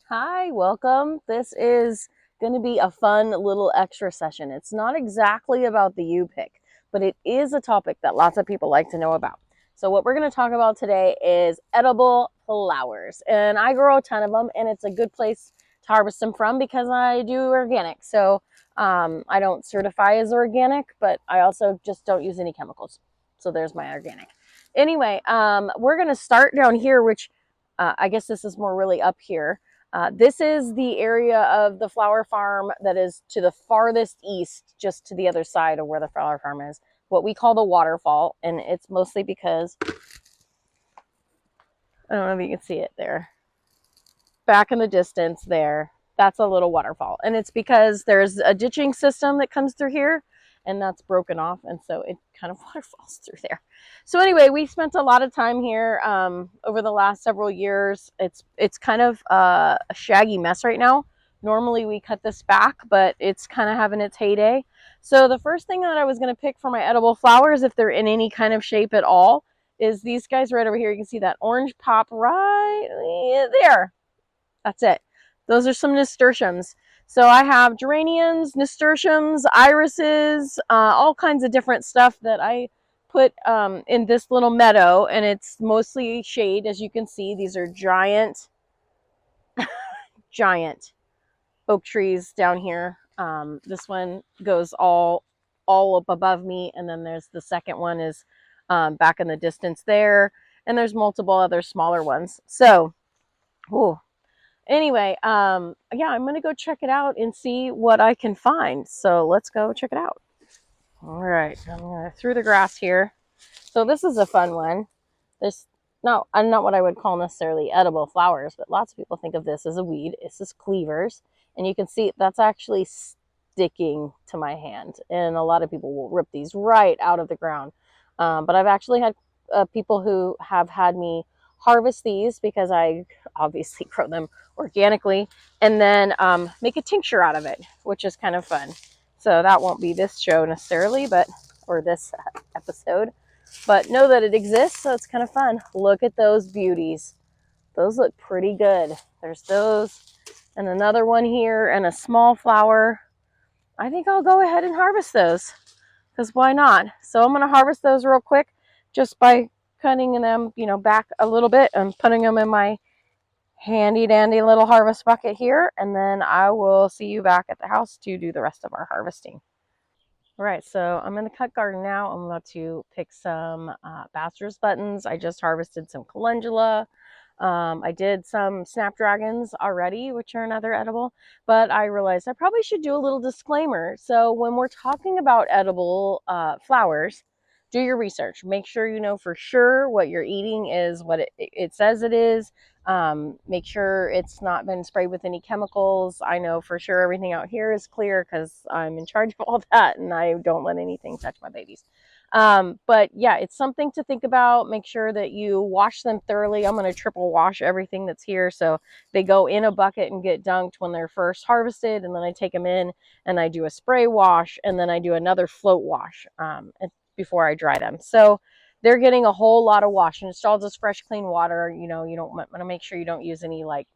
Hi, welcome. This is going to be a fun little extra session. It's not exactly about the U pick, but it is a topic that lots of people like to know about. So, what we're going to talk about today is edible flowers. And I grow a ton of them, and it's a good place to harvest them from because I do organic. So, I don't certify as organic, but I also just don't use any chemicals. So, there's my organic. Anyway, we're going to start down here, which I guess this is more really up here. This is the area of the flower farm that is to the farthest east, just to the other side of where the flower farm is, what we call the waterfall. And it's mostly because, I don't know if you can see it there, back in the distance there, that's a little waterfall. And it's because there's a ditching system that comes through here and that's broken off. And so it kind of waterfalls through there. So anyway, we spent a lot of time here over the last several years. It's kind of a shaggy mess right now. Normally we cut this back, but it's kind of having its heyday. So the first thing that I was going to pick for my edible flowers, if they're in any kind of shape at all, is these guys right over here. You can see that orange pop right there. That's it. Those are some nasturtiums. So I have geraniums, nasturtiums, irises, all kinds of different stuff that I put in this little meadow, and it's mostly shade. As you can see, these are giant, giant oak trees down here. This one goes all up above me, and then there's the second one is back in the distance there, and there's multiple other smaller ones. So, ooh, anyway, yeah, I'm gonna go check it out and see what I can find. So let's go check it out. All right, I'm gonna through the grass here. So this is a fun one. This not what I would call necessarily edible flowers, but lots of people think of this as a weed. This is cleavers, and you can see that's actually sticking to my hand, and a lot of people will rip these right out of the ground. But I've actually had people who have had me harvest these because I obviously grow them organically, and then make a tincture out of it, which is kind of fun. So that won't be this show necessarily, but or this episode, but know that it exists, so it's kind of fun. Look at those beauties. Those look pretty good. There's those, and another one here, and a small flower. I think I'll go ahead and harvest those, because why not? So I'm going to harvest those real quick just by cutting them, back a little bit and putting them in my handy dandy little harvest bucket here, and then I will see you back at the house to do the rest of our harvesting. All right, so I'm in the cut garden now. I'm about to pick some Bachelor's buttons. I just harvested some calendula. I did some snapdragons already, which are another edible, but I realized I probably should do a little disclaimer. So when we're talking about edible flowers, do your research. Make sure you know for sure what you're eating is what it says it is. Make sure it's not been sprayed with any chemicals. I know for sure everything out here is clear because I'm in charge of all that and I don't let anything touch my babies. But yeah, it's something to think about. Make sure that you wash them thoroughly. I'm going to triple wash everything that's here. So they go in a bucket and get dunked when they're first harvested. And then I take them in and I do a spray wash and then I do another float wash before I dry them. So they're getting a whole lot of wash, and it's all just fresh, clean water. You don't want to make sure you don't use any like,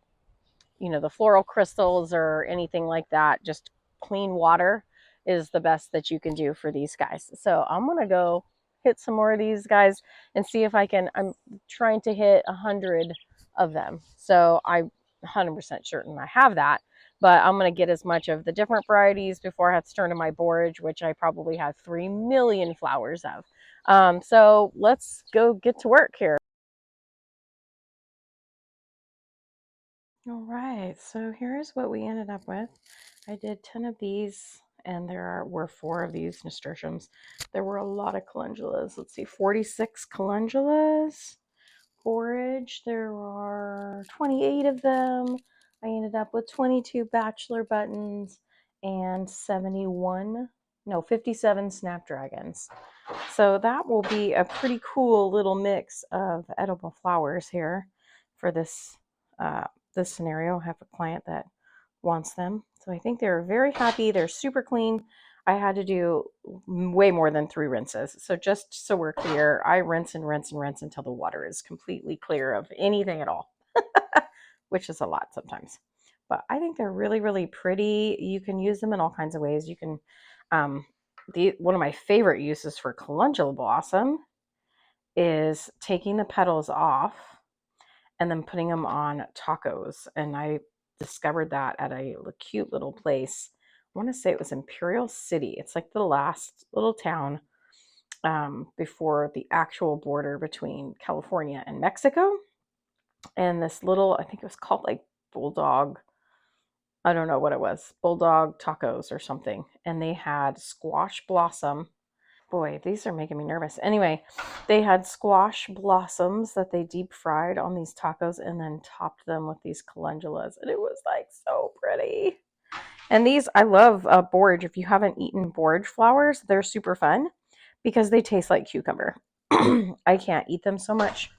the floral crystals or anything like that. Just clean water is the best that you can do for these guys. So I'm going to go hit some more of these guys and see if I can. I'm trying to hit 100 of them. So I'm 100% certain I have that. But I'm going to get as much of the different varieties before I have to turn to my borage, which I probably have 3 million flowers of. So let's go get to work here. All right, so here's what we ended up with. I did 10 of these, and were 4 of these nasturtiums. There were a lot of calendulas. Let's see, 46 calendulas. Borage, there are 28 of them. I ended up with 22 bachelor buttons and 57 snapdragons. So that will be a pretty cool little mix of edible flowers here for this scenario. I have a client that wants them. So I think they're very happy. They're super clean. I had to do way more than 3 rinses. So just so we're clear, I rinse and rinse and rinse until the water is completely clear of anything at all, which is a lot sometimes. but I think they're really, really pretty. You can use them in all kinds of ways. You can, one of my favorite uses for calendula blossom is taking the petals off and then putting them on tacos. And I discovered that at a cute little place. I want to say it was Imperial City. It's like the last little town before the actual border between California and Mexico. And this little, I think it was called like Bulldog, I don't know what it was, Bulldog Tacos or something. And they had squash blossom. Boy, these are making me nervous. Anyway, they had squash blossoms that they deep fried on these tacos and then topped them with these calendulas. And it was like so pretty. And these, I love borage. If you haven't eaten borage flowers, they're super fun because they taste like cucumber. I can't eat them so much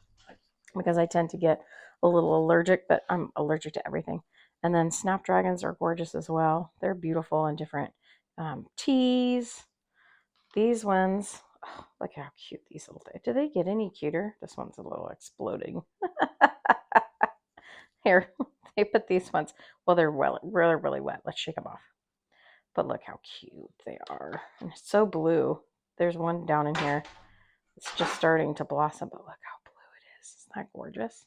because I tend to get a little allergic, but I'm allergic to everything. And then snapdragons are gorgeous as well. They're beautiful in different teas. These ones, oh, look how cute these little things. Do they get any cuter? This one's a little exploding. Here, they put these ones. Well, they're really, really wet. Let's shake them off. But look how cute they are. And it's so blue. There's one down in here. It's just starting to blossom, but look how blue it is. Isn't that gorgeous?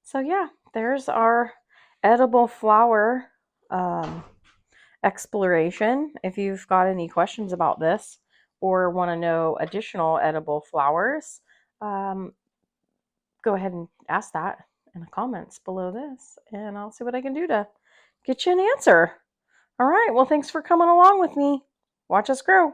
So yeah, there's our edible flower exploration. If you've got any questions about this or want to know additional edible flowers, go ahead and ask that in the comments below this, and I'll see what I can do to get you an answer. All right, well, thanks for coming along with me. Watch us grow.